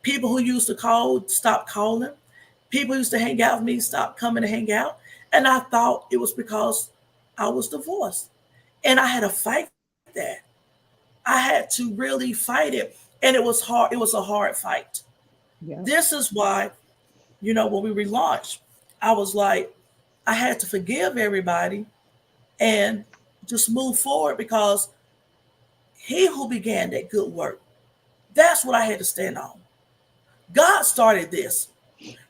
People who used to call stopped calling. People who used to hang out with me stopped coming to hang out. And I thought it was because I was divorced. And I had to fight that. I had to really fight it. And it was hard. It was a hard fight.
Yeah.
This is why, you know, when we relaunched, I was like, I had to forgive everybody and just move forward because he who began that good work, that's what I had to stand on. God started this.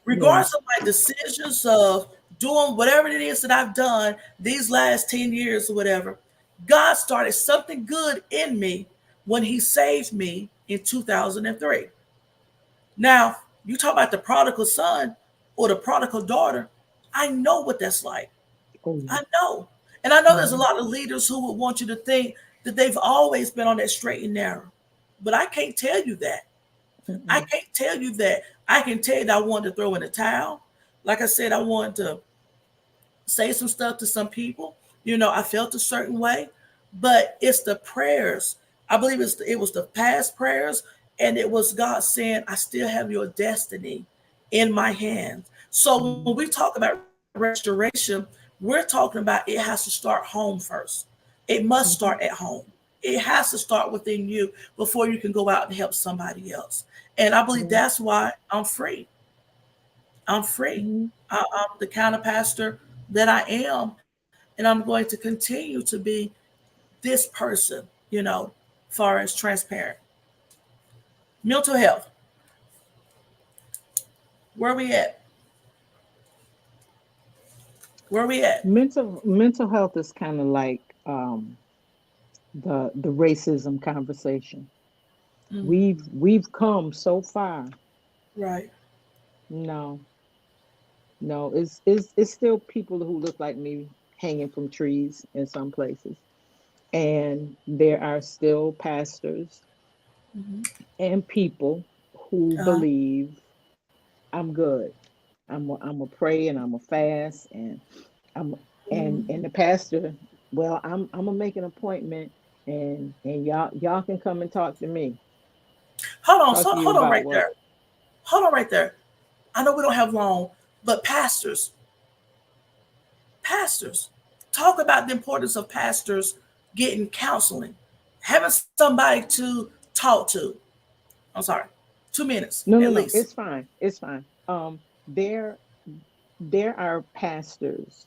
Regardless
Yes.
of my decisions of doing whatever it is that I've done these last 10 years or whatever, God started something good in me when he saved me in 2003. Now, you talk about the prodigal son or the prodigal daughter. I know what that's like.
Oh,
I
yeah.
know. And I know there's a
Mhm.
lot of leaders who would want you to think that they've always been on that straight and narrow. But I can't tell you that. I
Mm-mm.
can't tell you that. I can tell you that I wanted to throw in the towel. Like I said, I wanted to say some stuff to some people. I felt a certain way, but it's the prayers. I believe it was the past prayers, and it was God saying, "I still have your destiny in my hands." So when we
Mhm.
talk about restoration, we're talking about it has to start home first. It must start
Mhm.
at home. It has to start within you before you can go out and help somebody else. And I believe
Mhm.
that's why I'm free. I'm free.
Mhm.
I'm the kind of pastor that I am, and I'm going to continue to be this person, far as transparent. Mental health, where we at? Where we at?
Mental health is kind of like the racism conversation.
Mm,
We've come so far.
right.
No, no, it's still people who look like me hanging from trees in some places. And there are still pastors
Hmm.
and people who believe I'm good. I'm a pray and I'm a fast I'm and the pastor, well, I'm gonna make an appointment and y'all can come and talk to me.
Hold on.
Talk
So
to you
hold on
about
right
what?
there. Hold on right there. I know we don't have long, but pastors, talk about the importance of pastors getting counseling, having somebody to talk to. I'm sorry, 2 minutes
No,
at
no, no.
least.
It's fine. It's fine. There there are pastors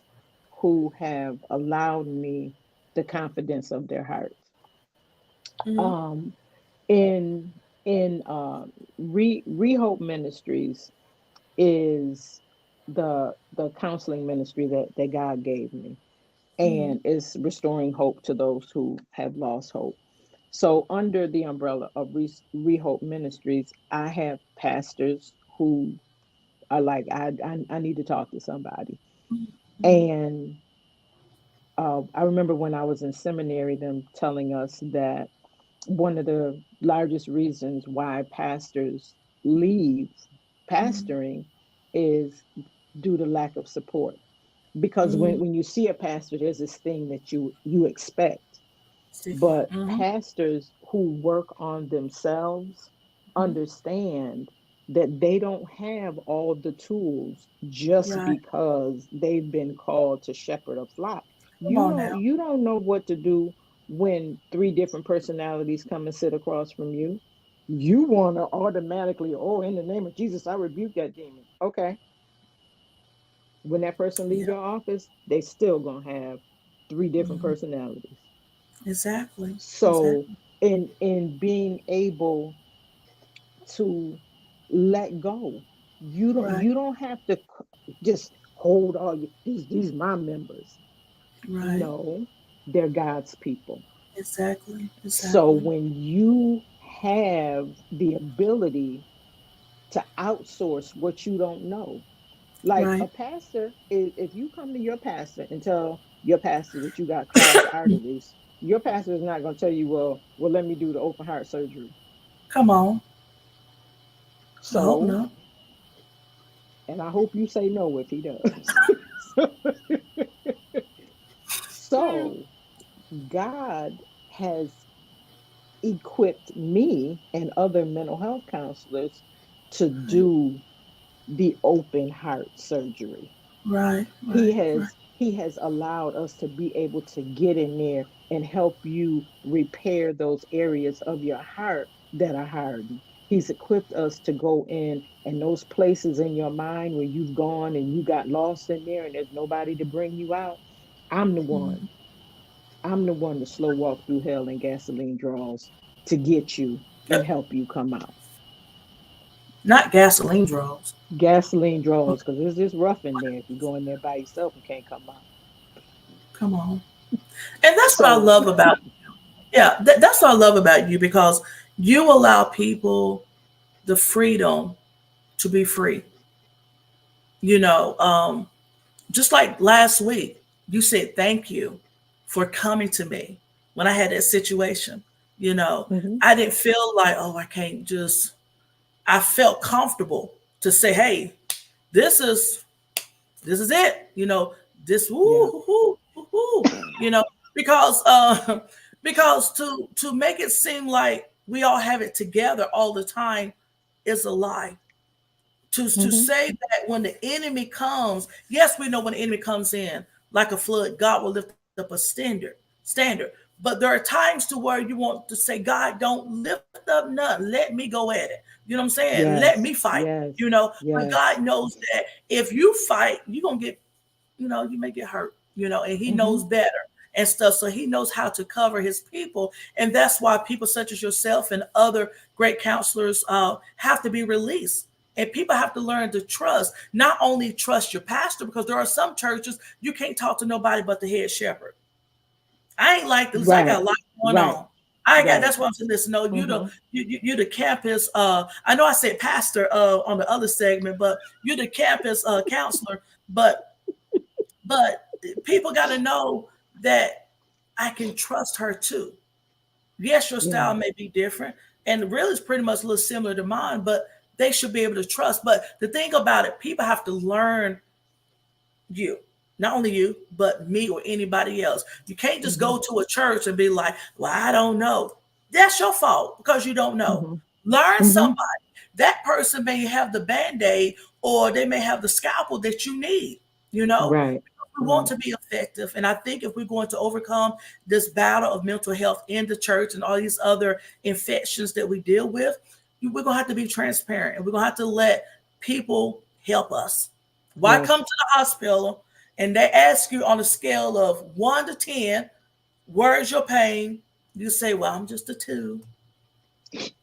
who have allowed me the confidence of their hearts.
Hmm.
Um, in Rehope Ministries is the counseling ministry that God gave me,
Hmm.
and it's restoring hope to those who have lost hope. So under the umbrella of Rehope Ministries, I have pastors who are like, I need to talk to somebody. And I remember when I was in seminary, them telling us that one of the largest reasons why pastors leave pastoring is due to lack of support. Because
Hmm.
when you see a pastor, there's this thing that you expect.
Sticky.
But pastors who work on themselves
Hmm.
understand that they don't have all the tools just
Right.
because they've been called to shepherd a flock.
Come on now.
You don't know what to do when three different personalities come and sit across from you. You want to automatically, oh, in the name of Jesus, I rebuke that demon. Okay. When that person leave
Yeah.
your office, they still gonna have three different
Hmm.
personalities.
Exactly.
So
Exactly.
in being able to let go,
Right.
you don't have to just hold all these my members.
Right.
No, they're God's people.
Exactly.
So
Exactly.
when you have the ability to outsource what you don't know, like
Right.
a pastor, if you come to your pastor and tell your pastor that you got clogged arteries, your pastor is not going to tell you, well, let me do the open heart surgery.
Come on. I hope
So,
not.
and I hope you say no if he does. So, God has equipped me and other mental health counselors to
Right.
do the open heart surgery.
Right. Right. Right.
He has allowed us to be able to get in there and help you repair those areas of your heart that are hardened. He's equipped us to go in and those places in your mind where you've gone and you got lost in there and there's nobody to bring you out. I'm the one. I'm the one to slow walk through hell and gasoline draws to get you and help you come out.
Not gasoline draws.
Gasoline draws, because it's just rough in there if you go in there by yourself and can't come out.
Come on. And that's what I
So,
love about, yeah, that's what I love about you, because you allow people the freedom to be free. You know, just like last week, you said thank you for coming to me when I had that situation. You know,
mhm,
I didn't feel like, oh, I can't just, I felt comfortable to say, hey, this is this is it. You know, this
yeah,
woo, woo, woo, woo, you know, because because to make it seem like we all have it together all the time is a lie. To
mhm,
say that when the enemy comes, yes, we know when the enemy comes in like a flood, God will lift up a standard. But there are times to where you want to say, God, don't lift up nothing. Let me go at it. You know what I'm saying? Let
yes,
me fight.
yes,
You know, but
yes,
God knows that if you fight, you're gonna get, you know, you may get hurt, you know, and he
mhm,
knows better and stuff. So he knows how to cover his people. And that's why people such as yourself and other great counselors have to be released. And people have to learn to trust, not only trust your pastor, because there are some churches you can't talk to nobody but the head shepherd. I ain't like this. I got
right,
a lot going
right,
on. I ain't got.
right,
That's what I'm saying. Listen, no,
mhm,
you the campus. I know I said pastor on the other segment, but you're the campus counselor. But but people got to know that I can trust her too. Yes, your
yeah,
style may be different, and really it's pretty much a little similar to mine, but they should be able to trust. But the thing about it, people have to learn you. Not only you, but me or anybody else. You can't just
mhm,
go to a church and be like, well, I don't know. That's your fault because you don't know.
mhm,
Learn
mhm,
somebody. That person may have the band-aid or they may have the scalpel that you need, you know?
right,
We want
right,
to be effective. And I think if we're going to overcome this battle of mental health in the church and all these other infections that we deal with, we're going to have to be transparent and we're going to have to let people help us. Why
yes,
come to the hospital and they ask you on a scale of 1 to 10, where's your pain? You say, well, I'm just a 2,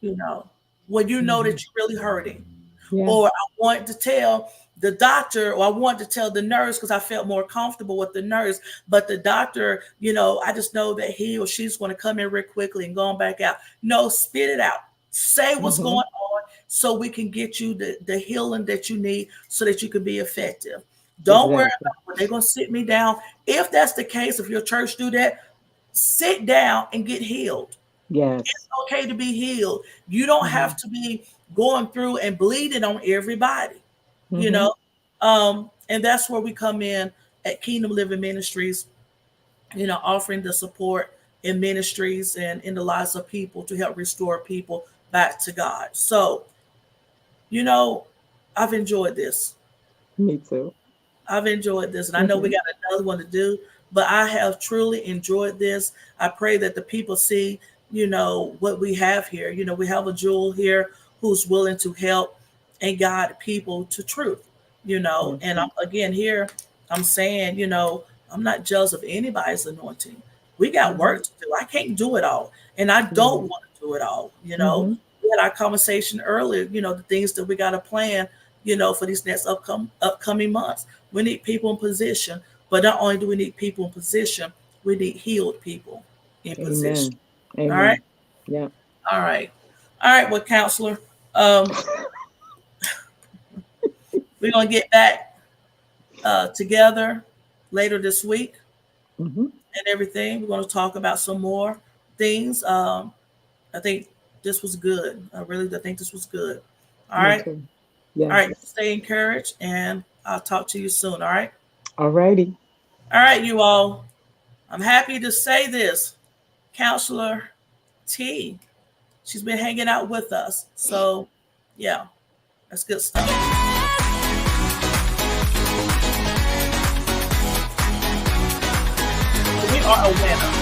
you know, when you know
mhm,
that you're really hurting.
yeah,
Or I wanted to tell the doctor, or I wanted to tell the nurse because I felt more comfortable with the nurse. But the doctor, you know, I just know that he or she's going to come in real quickly and go on back out. No, spit it out. Say what's going
mhm,
on so we can get you the healing that you need so that you can be effective. Don't worry
exactly,
about when they're going to sit me down. If that's the case, if your church do that, sit down and get healed. It's
yes,
okay to be healed. You don't have
mhm,
to be going through and bleeding on everybody, you
mhm,
know. And that's where we come in at Kingdom Living Ministries, you know, offering the support in ministries and in the lives of people to help restore people back to God. So, you know, I've enjoyed this.
me too,
I've enjoyed this, and I know we
mhm,
got another one to do, but I have truly enjoyed this. I pray that the people see, you know, what we have here. You know, we have a jewel here who's willing to help and guide people to truth, you know.
yes,
And I'm again here, I'm saying, you know, I'm not jealous of anybody's anointing. We got
mhm,
work to do. I can't do it all, and I don't
right,
want to do it all, you know.
mhm,
We had our conversation earlier, you know, the things that we got to plan, you know, for these next upcoming months. We need people in position, but not only do we need people in position, we need healed people in position.
amen,
All right,
amen, yeah,
all right, all right. Well, counselor, um, we're gonna get back together later this week
mhm,
and everything. We're gonna talk about some more things. I think this was good. I think this was good.
me too,
All
yes,
right. Stay encouraged, and I'll talk to you soon. All right,
all righty,
all right, you all. I'm happy to say this, Counselor T. She's been hanging out with us. So, yeah, that's good stuff. We are a winner.